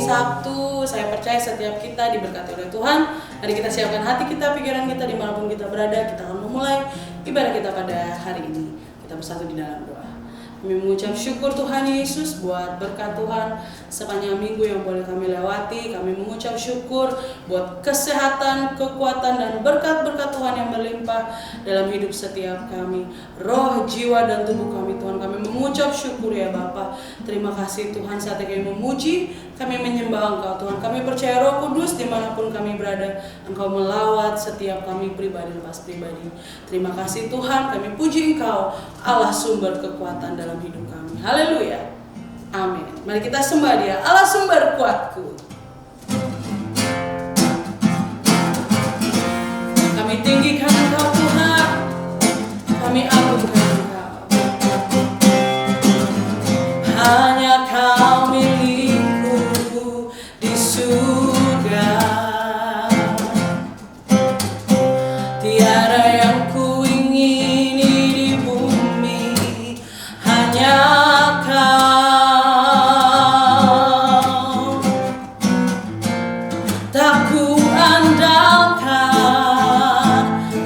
Sabtu. Saya percaya setiap kita diberkati oleh Tuhan. Mari kita siapkan hati kita, pikiran kita dimanapun kita berada. Kita akan memulai ibadah kita pada hari ini. Kita bersatu di dalam doa. Kami mengucap syukur Tuhan Yesus buat berkat Tuhan sepanjang minggu yang boleh kami lewati. Kami mengucap syukur buat kesehatan, kekuatan, dan berkat-berkat Tuhan yang berlimpah dalam hidup setiap kami. Roh, jiwa, dan tubuh kami Tuhan, kami mengucap syukur ya Bapa. Terima kasih Tuhan, saat kami memuji, kami menyembah Engkau Tuhan. Kami percaya Roh Kudus dimanapun kami berada, Engkau melawat setiap kami pribadi lepas pribadi. Terima kasih Tuhan, kami puji Engkau, Allah sumber kekuatan dalam hidup kami. Haleluya. Amin. Mari kita sembah Dia, Allah sumber kuatku. Kami tinggikan Engkau Tuhan, kami agungkan Engkau. Hanya Kau milikku di surga, tiada yang ku ingini di bumi, hanya Kau. Tak ku andalkan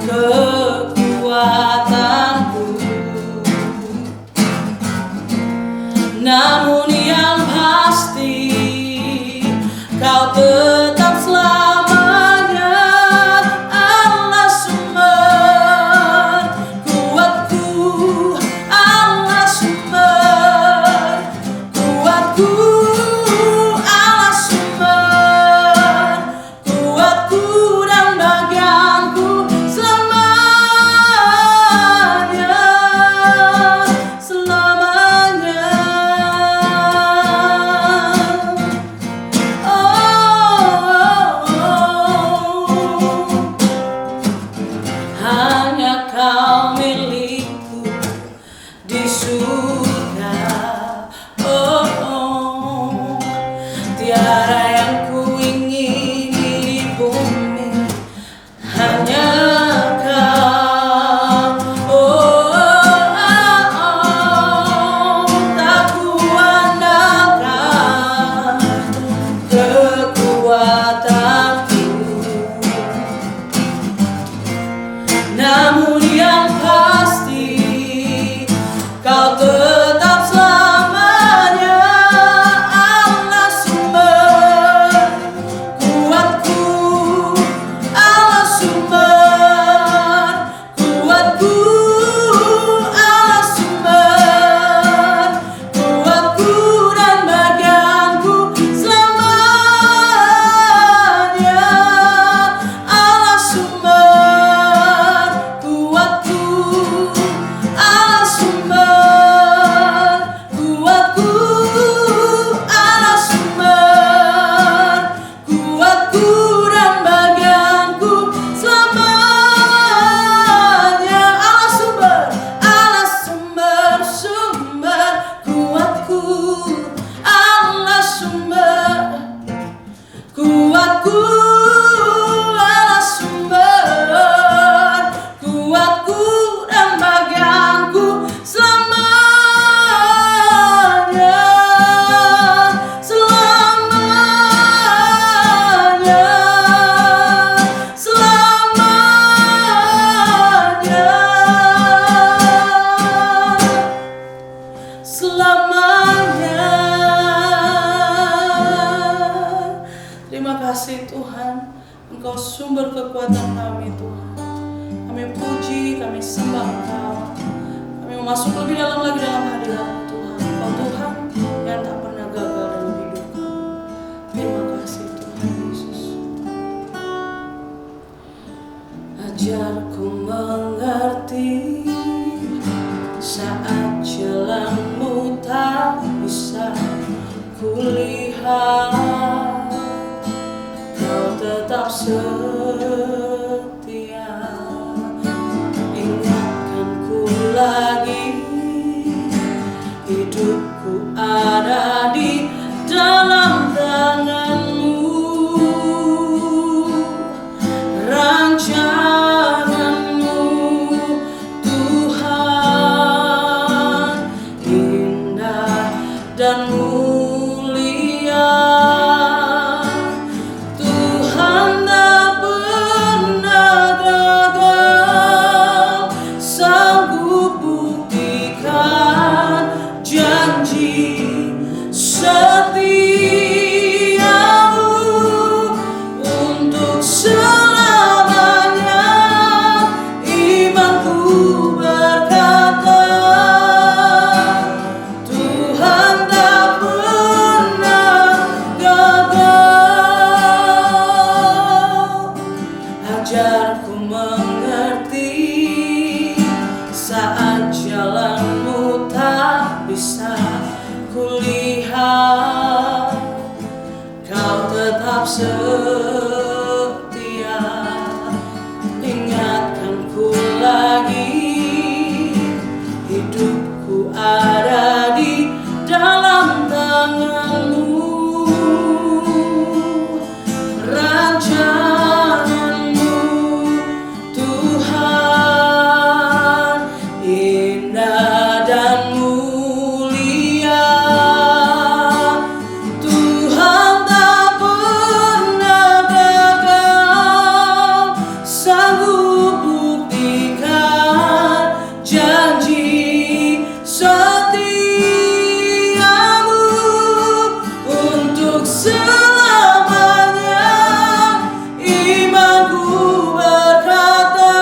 kekuatanku, namun yang pasti Kau tetap selamanya Allah sumber kuatku, Allah sumber kuatku, Allah sumber kuatku dan bagianku selamanya, selamanya. Hanya Kau milikku di surga, tiada yang ku ingini di bumi, hanya Kau. Tak ku andalkan kekuatanku, namun yang pasti Kau tetap selamanya Allah sumber kuatku, Allah sumber kuatku, Allah sumber kuatku dan bagianku selamanya, Allah sumber kuatku, Allah sumber kuatku, Allah sumber kuatku dan bagianku selamanya, Allah sumber, Allah sumber, sumber kuatku, Allah sumber kuatku, Allah sumber kuatku dan bagianku selamanya, selamanya, selamanya, selamanya. Terima kasih Tuhan, Engkau sumber kekuatan kami Tuhan. Kami puji, kami sembah Engkau. Kami masuk lebih dalam lagi dalam hadirat Tuhan. Engkau Tuhan yang tak pernah gagal dalam hidup kami. Terima kasih Tuhan Yesus. Ajarku mengerti saat jalanmu tak bisa kulihat, Kau tetap setia. Ingatkanku lagi, hidupku ada di dalam tangan-Mu. Rancangan-Mu Tuhan indah dan mulia. ajarku mengerti saat jalanmu tak bisa kulihat. Kau tetap setia, ingatkanku lagi, hidupku ada di dalam tanganmu. Rancanganmu Tuhan indah dan mulia. Tuhan tak pernah gagal, sanggup buktikan janji setiamu untuk selamanya. Imanku berkata,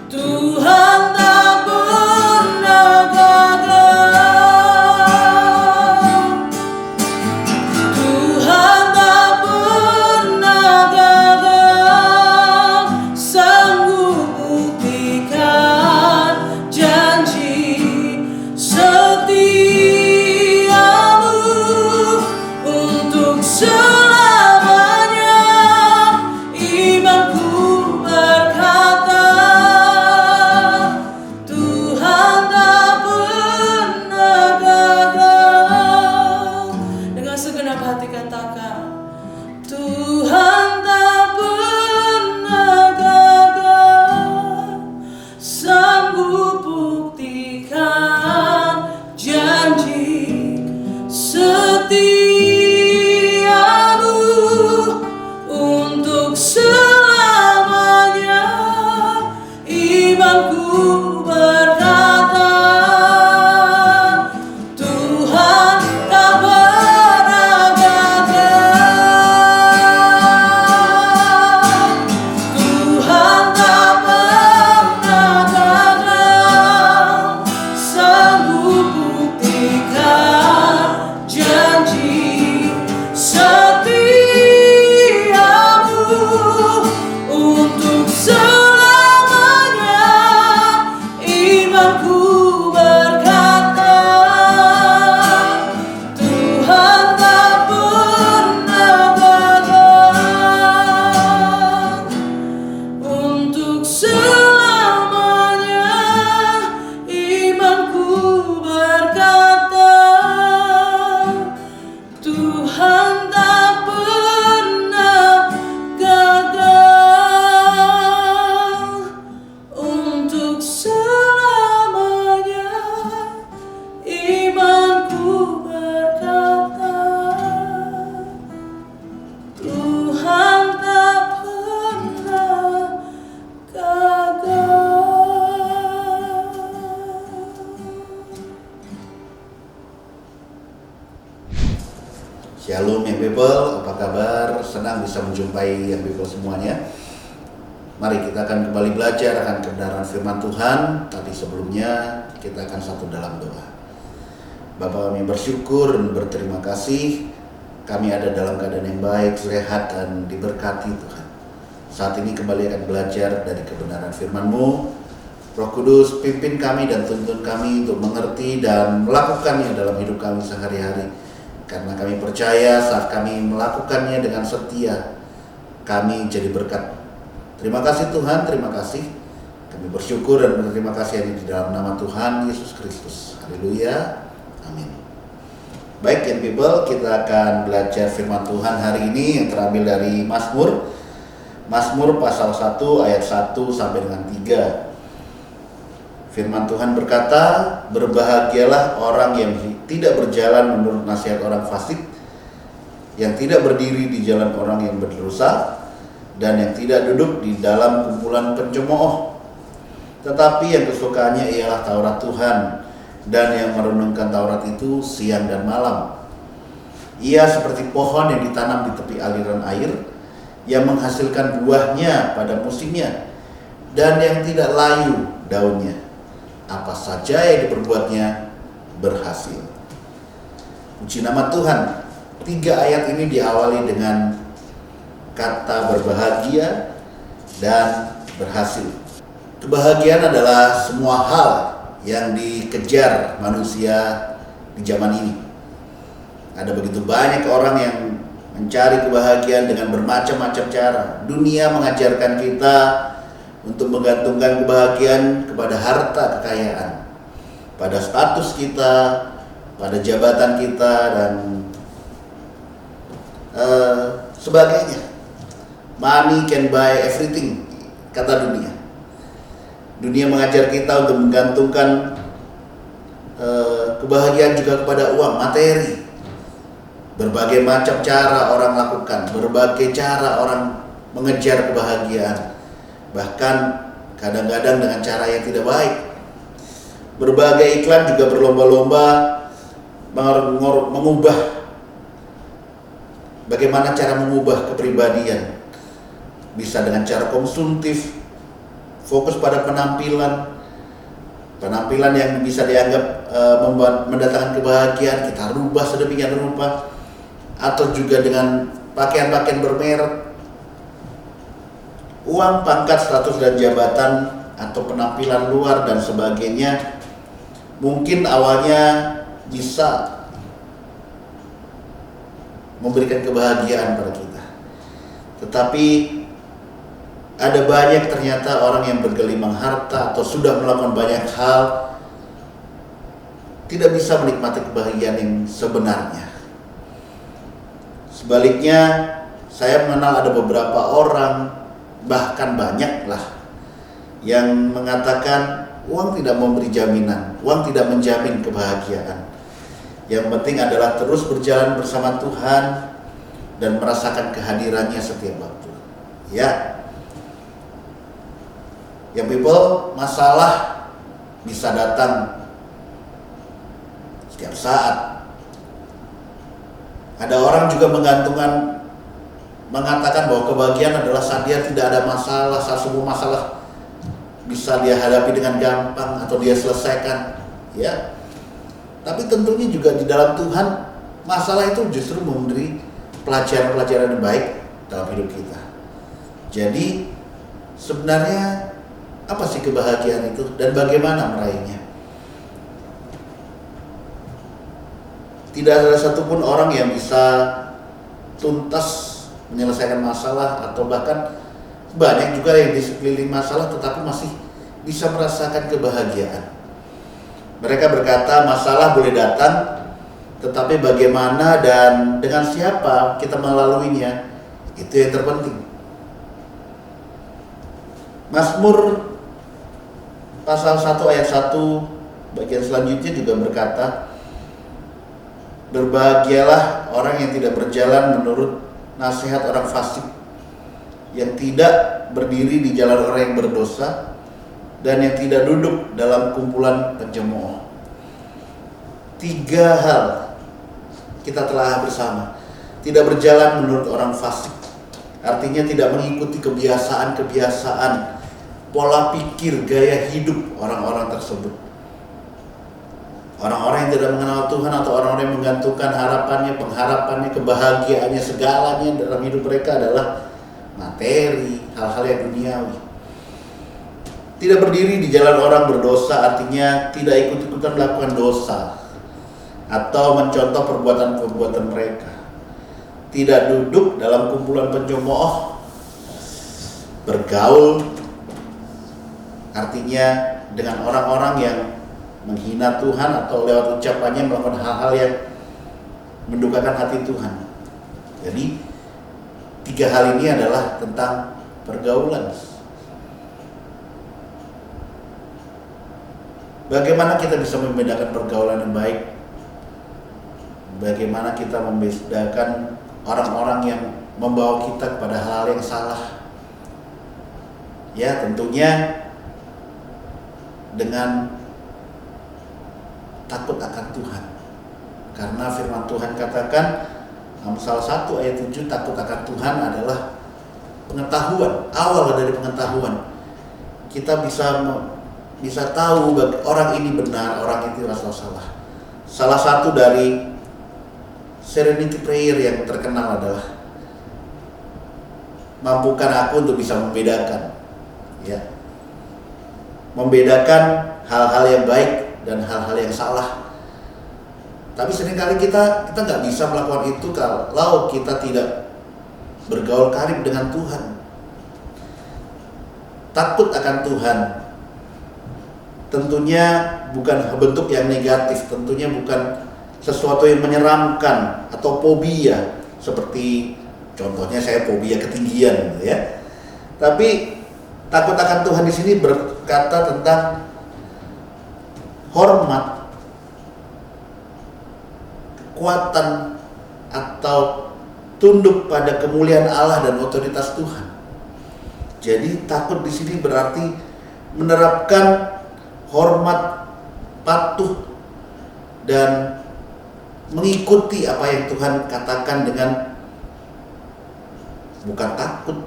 Tuhan tak pernah gagal. Tuhan tak pernah gagal, sanggup buktikan janji setiamu untuk selamanya. Imanku berkata, Tuhan tak pernah gagal. Dengan segenap hati katakan, Tuhan tak pernah gagal, sanggup buktikan janji setiamu untuk selamanya. Imanku berkata, Tuhan tak pernah gagal. Tuhan tak pernah gagal, sanggup buktikan janji setiamu untuk selamanya. Imanku berkata, Tuhan tak pernah gagal, untuk selamanya. Imanku berkata, Tuhan tak pernah gagal, untuk selamanya. Imanku berkata, Tuhan tak pernah gagal. Shalom Young People, apa kabar? Senang bisa menjumpai Young People semuanya. Mari kita akan kembali belajar akan kebenaran firman Tuhan. Tapi sebelumnya kita akan satu dalam doa. Bapa, kami bersyukur dan berterima kasih kami ada dalam keadaan yang baik, sehat dan diberkati Tuhan. Saat ini kembali akan belajar dari kebenaran firman-Mu. Roh Kudus pimpin kami dan tuntun kami untuk mengerti dan melakukannya dalam hidup kami sehari-hari. Karena kami percaya saat kami melakukannya dengan setia, kami jadi berkat. Terima kasih Tuhan, terima kasih. Kami bersyukur dan berterima kasih hanya di dalam nama Tuhan Yesus Kristus. Haleluya, amin. Baik Young People, kita akan belajar firman Tuhan hari ini yang terambil dari Mazmur. Mazmur pasal 1 ayat 1 sampai dengan 3. Firman Tuhan berkata, berbahagialah orang yang tidak berjalan menurut nasihat orang fasik, yang tidak berdiri di jalan orang yang berdosa, dan yang tidak duduk di dalam kumpulan pencemooh. Tetapi yang kesukaannya ialah Taurat Tuhan, dan yang merenungkan Taurat itu siang dan malam. Ia seperti pohon yang ditanam di tepi aliran air, yang menghasilkan buahnya pada musimnya, dan yang tidak layu daunnya. Apa saja yang diperbuatnya berhasil. Puji nama Tuhan. 3 ayat ini diawali dengan kata berbahagia dan berhasil. Kebahagiaan adalah semua hal yang dikejar manusia di zaman ini. Ada begitu banyak orang yang mencari kebahagiaan dengan bermacam-macam cara. Dunia mengajarkan kita untuk menggantungkan kebahagiaan kepada harta kekayaan, pada status kita, pada jabatan kita, dan sebagainya. Money can buy everything, kata dunia. Dunia mengajar kita untuk menggantungkan kebahagiaan juga kepada uang, materi. Berbagai macam cara orang lakukan, berbagai cara orang mengejar kebahagiaan. Bahkan kadang-kadang dengan cara yang tidak baik. Berbagai iklan juga berlomba-lomba mengubah bagaimana cara mengubah kepribadian. Bisa dengan cara konsumtif, fokus pada penampilan yang bisa dianggap mendatangkan kebahagiaan, kita rubah sedemikian rupa. Atau juga dengan pakaian-pakaian bermerek, uang, pangkat, status dan jabatan, atau penampilan luar dan sebagainya. Mungkin awalnya bisa memberikan kebahagiaan pada kita, tetapi ada banyak ternyata orang yang bergelimang harta atau sudah melakukan banyak hal tidak bisa menikmati kebahagiaan yang sebenarnya. Sebaliknya, saya mengenal ada beberapa orang, bahkan banyak lah, yang mengatakan uang tidak memberi jaminan, uang tidak menjamin kebahagiaan. Yang penting adalah terus berjalan bersama Tuhan dan merasakan kehadirannya setiap waktu. Ya, yang people, masalah bisa datang setiap saat. Ada orang juga mengatakan bahwa kebahagiaan adalah saat dia tidak ada masalah, saat semua masalah bisa dia hadapi dengan gampang atau dia selesaikan, ya. Tapi tentunya juga di dalam Tuhan, masalah itu justru memberi pelajaran-pelajaran yang baik dalam hidup kita. Jadi sebenarnya apa sih kebahagiaan itu dan bagaimana meraihnya? Tidak ada satupun orang yang bisa tuntas menyelesaikan masalah, atau bahkan banyak juga yang di sekeliling masalah tetapi masih bisa merasakan kebahagiaan. Mereka berkata masalah boleh datang, tetapi bagaimana dan dengan siapa kita melaluinya, itu yang terpenting. Mazmur pasal 1 ayat 1 bagian selanjutnya juga berkata, berbahagialah orang yang tidak berjalan menurut nasihat orang fasik, yang tidak berdiri di jalan orang yang berdosa, dan yang tidak duduk dalam kumpulan pencemooh. 3 hal kita telah bersama. Tidak berjalan menurut orang fasik, artinya tidak mengikuti kebiasaan-kebiasaan, pola pikir, gaya hidup orang-orang tersebut. Orang-orang yang tidak mengenal Tuhan atau orang-orang yang menggantungkan harapannya, pengharapannya, kebahagiaannya, segalanya dalam hidup mereka adalah materi, hal-hal yang duniawi. Tidak berdiri di jalan orang berdosa, artinya tidak ikut-ikutan melakukan dosa atau mencontoh perbuatan-perbuatan mereka. Tidak duduk dalam kumpulan pencemooh, bergaul, artinya dengan orang-orang yang menghina Tuhan atau lewat ucapannya melakukan hal-hal yang mendukakan hati Tuhan. Jadi 3 hal ini adalah tentang pergaulan. Bagaimana kita bisa membedakan pergaulan yang baik? Bagaimana kita membedakan orang-orang yang membawa kita kepada hal yang salah? Ya, tentunya dengan takut akan Tuhan. Karena firman Tuhan katakan Amsal 1 ayat 7, takut akan Tuhan adalah pengetahuan, awal dari pengetahuan. Kita bisa tahu orang ini benar, orang itu salah. Salah satu dari serenity prayer yang terkenal adalah mampukan aku untuk bisa membedakan, ya, membedakan hal-hal yang baik dan hal-hal yang salah. Tapi seringkali kita nggak bisa melakukan itu kalau kita tidak bergaul karib dengan Tuhan. Takut akan Tuhan tentunya bukan bentuk yang negatif, tentunya bukan sesuatu yang menyeramkan atau fobia, seperti contohnya saya fobia ketinggian, ya. Tapi takut akan Tuhan di sini berkata tentang hormat, kekuatan, atau tunduk pada kemuliaan Allah dan otoritas Tuhan. Jadi takut di sini berarti menerapkan hormat, patuh, dan mengikuti apa yang Tuhan katakan dengan bukan takut,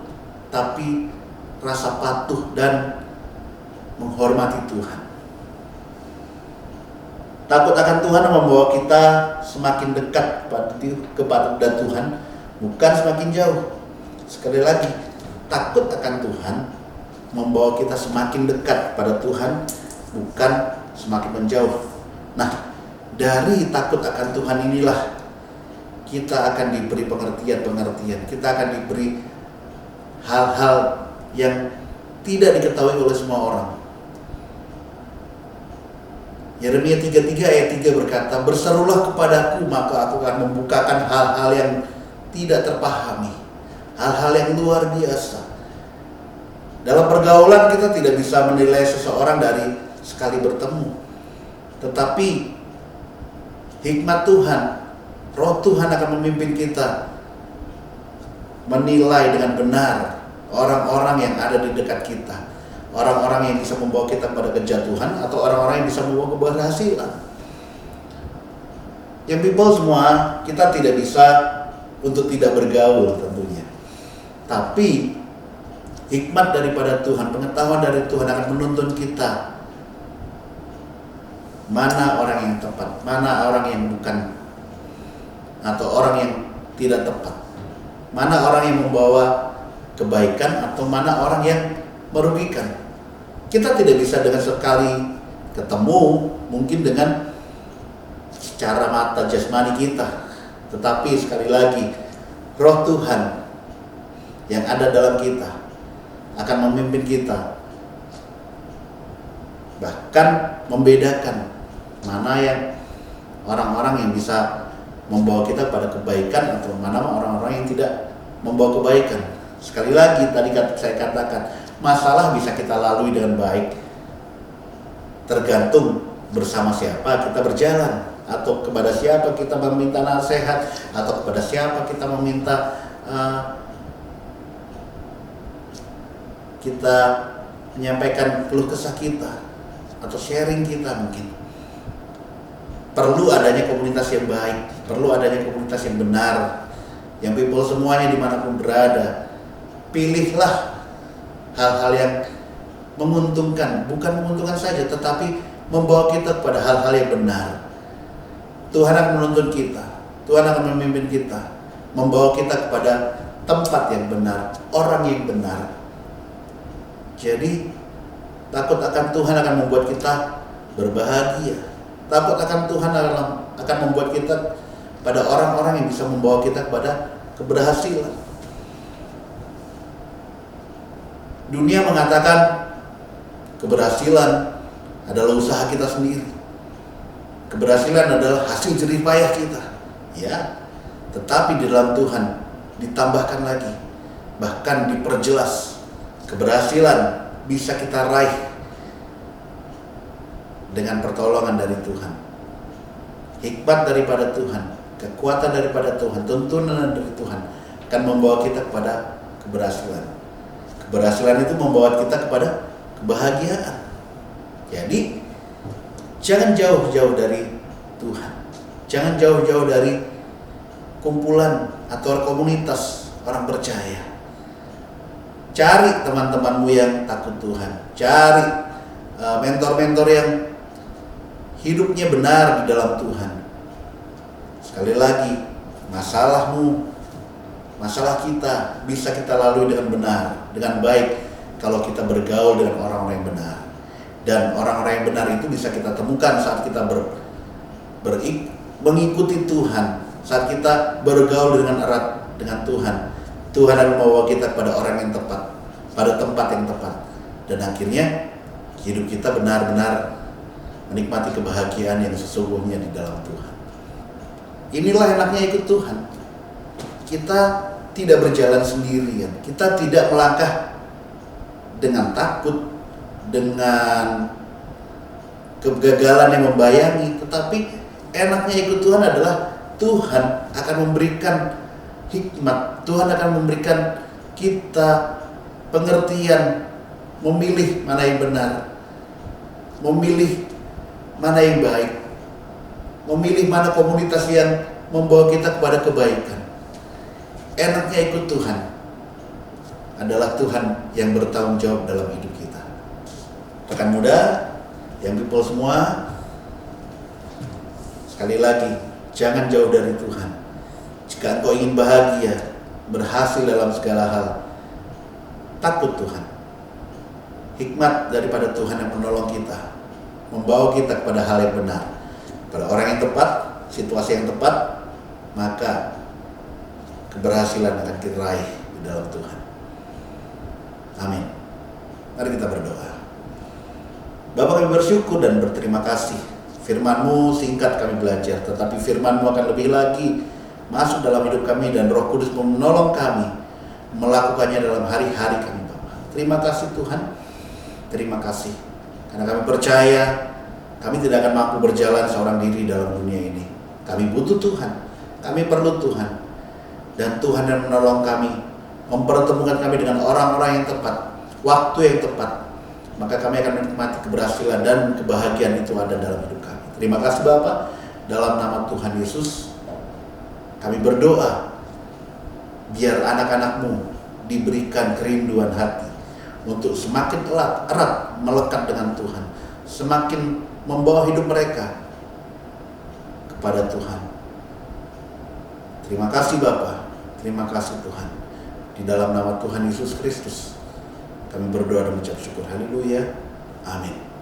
tapi rasa patuh dan menghormati Tuhan. Takut akan Tuhan membawa kita semakin dekat kepada Tuhan, bukan semakin jauh. Sekali lagi, takut akan Tuhan membawa kita semakin dekat pada Tuhan, bukan semakin menjauh. Nah, dari takut akan Tuhan inilah kita akan diberi pengertian-pengertian. Kita akan diberi hal-hal yang tidak diketahui oleh semua orang. Yeremia 33 ayat 3 berkata, "Berserulah kepadaku, maka aku akan membukakan hal-hal yang tidak terpahami, hal-hal yang luar biasa." Dalam pergaulan kita tidak bisa menilai seseorang dari sekali bertemu. Tetapi hikmat Tuhan, Roh Tuhan akan memimpin kita menilai dengan benar orang-orang yang ada di dekat kita. Orang-orang yang bisa membawa kita pada kejatuhan atau orang-orang yang bisa membawa keberhasilan. Yang people semua, kita tidak bisa untuk tidak bergaul tentunya. Tapi hikmat daripada Tuhan, pengetahuan dari Tuhan akan menuntun kita mana orang yang tepat, mana orang yang bukan, atau orang yang tidak tepat, mana orang yang membawa kebaikan atau mana orang yang merugikan. Kita tidak bisa dengan sekali ketemu, mungkin dengan secara mata jasmani kita, tetapi sekali lagi Roh Tuhan yang ada dalam kita akan memimpin kita, bahkan membedakan mana yang orang-orang yang bisa membawa kita pada kebaikan atau mana orang-orang yang tidak membawa kebaikan. Sekali lagi tadi saya katakan, masalah bisa kita lalui dengan baik tergantung bersama siapa kita berjalan, atau kepada siapa kita meminta nasihat, atau kepada siapa kita meminta kita menyampaikan keluh kesah kita atau sharing kita. Mungkin perlu adanya komunitas yang baik, perlu adanya komunitas yang benar, yang people semuanya dimanapun berada. Pilihlah hal-hal yang menguntungkan, bukan menguntungkan saja, tetapi membawa kita kepada hal-hal yang benar. Tuhan akan menuntun kita, Tuhan akan memimpin kita, membawa kita kepada tempat yang benar, orang yang benar. Jadi takut akan Tuhan akan membuat kita berbahagia. Takut akan Tuhan akan membuat kita pada orang-orang yang bisa membawa kita kepada keberhasilan. Dunia mengatakan keberhasilan adalah usaha kita sendiri. Keberhasilan adalah hasil jerih payah kita, ya. Tetapi di dalam Tuhan ditambahkan lagi, bahkan diperjelas, keberhasilan bisa kita raih dengan pertolongan dari Tuhan. Hikmat daripada Tuhan, kekuatan daripada Tuhan, tuntunan dari Tuhan akan membawa kita kepada keberhasilan. Keberhasilan itu membawa kita kepada kebahagiaan. Jadi jangan jauh-jauh dari Tuhan. Jangan jauh-jauh dari kumpulan atau komunitas orang percaya. Cari teman-temanmu yang takut Tuhan. Cari mentor-mentor yang hidupnya benar di dalam Tuhan. Sekali lagi, masalahmu Masalah kita bisa kita lalui dengan benar, dengan baik kalau kita bergaul dengan orang-orang yang benar. Dan orang-orang yang benar itu bisa kita temukan saat kita mengikuti Tuhan, saat kita bergaul dengan erat dengan Tuhan. Tuhan akan membawa kita kepada orang yang tepat, pada tempat yang tepat, dan akhirnya hidup kita benar-benar menikmati kebahagiaan yang sesungguhnya di dalam Tuhan. Inilah enaknya ikut Tuhan. Kita tidak berjalan sendirian, kita tidak melangkah dengan takut, dengan kegagalan yang membayangi, tetapi enaknya ikut Tuhan adalah Tuhan akan memberikan hikmat, Tuhan akan memberikan kita pengertian, memilih mana yang benar, memilih mana yang baik, memilih mana komunitas yang membawa kita kepada kebaikan. Enaknya ikut Tuhan adalah Tuhan yang bertanggung jawab dalam hidup kita. Rekan muda, yang people semua, sekali lagi, jangan jauh dari Tuhan. Jika engkau ingin bahagia, berhasil dalam segala hal, takut Tuhan. Hikmat daripada Tuhan yang menolong kita, membawa kita kepada hal yang benar, pada orang yang tepat, situasi yang tepat, maka keberhasilan akan kita raih di dalam Tuhan. Amin. Mari kita berdoa. Bapa, kami bersyukur dan berterima kasih. Firman-Mu singkat kami belajar, tetapi Firman-Mu akan lebih lagi masuk dalam hidup kami, dan Roh Kudus menolong kami melakukannya dalam hari-hari kami, Bapa. Terima kasih Tuhan. Terima kasih. Karena kami percaya kami tidak akan mampu berjalan seorang diri dalam dunia ini. Kami butuh Tuhan. Kami perlu Tuhan. Dan Tuhan yang menolong kami, mempertemukan kami dengan orang-orang yang tepat, waktu yang tepat, maka kami akan menikmati keberhasilan dan kebahagiaan itu ada dalam hidup kami. Terima kasih Bapa. Dalam nama Tuhan Yesus kami berdoa, biar anak-anak-Mu diberikan kerinduan hati untuk semakin erat melekat dengan Tuhan, semakin membawa hidup mereka kepada Tuhan. Terima kasih Bapa. Terima kasih Tuhan. Di dalam nama Tuhan Yesus Kristus kami berdoa dan mengucap syukur. Haleluya. Amin.